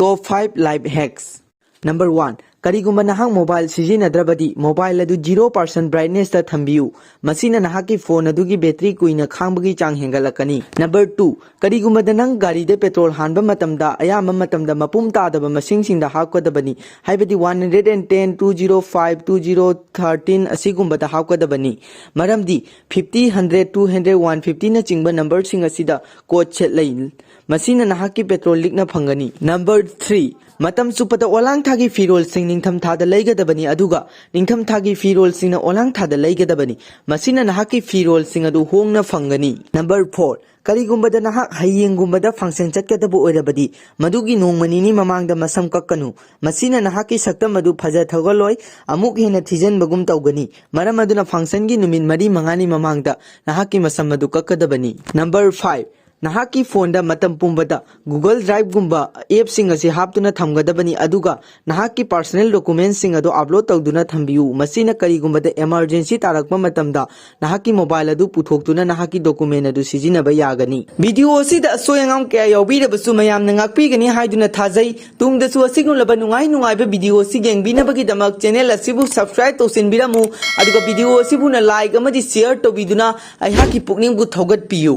Top 5 Life Hacks. Number 1. Karigumba nahang mobile sijiнаdrabadi mobile adu 0% brightness ta thambiu masina nahaki phone adugi battery kuina khangbagi chang hengalakani. Number 2. Karigumba danang gari de petrol hanba matamda ayama matamda mapum tadaba masing singda hakwadabani haibadi 110 205 2013 asigumba da hakwadabani maramdi 50 100 200 150 na chingba number sing asida code set lai masina nahaki petrol likna phangani. Number 3. Matam supada olang thagi firol sing ningtham thada leigadabani aduga ningtham thagi firol singna olang thada leigadabani masina nahaki firol sing adu hongna phangani. Number 4. Karigumbada nahak hayengumbada function chatkadabu oirabadi madugi nongmanini mamangda masam kakkanu masina nahaki saktam adu phaja thagaloi amuk hena thijan bagum tawgani maram aduna function gi numin mari mangani mamangda nahaki masam adu kakkadabani. Number 5. Nahaki phone da matam pumbada Google Drive gumba app sing asi haptuna thamgadabani aduga nahaki personal documents sing adu upload tawduna thambiu masina karigumbada emergency tarakpa matamda nahaki mobile adu puthoktuna nahaki document adu sijinaba yagani. Video sida asoyangam kya yawbirabasu mayamna ngakpigani haiduna thajai tumdasu asigulaba nungai nungaiba video si yengbinabagi damak channel asibu subscribe tawsinbiramu aduga video asibuna like amadi share tawbiduna aihaki pukningbu thogatpiyu.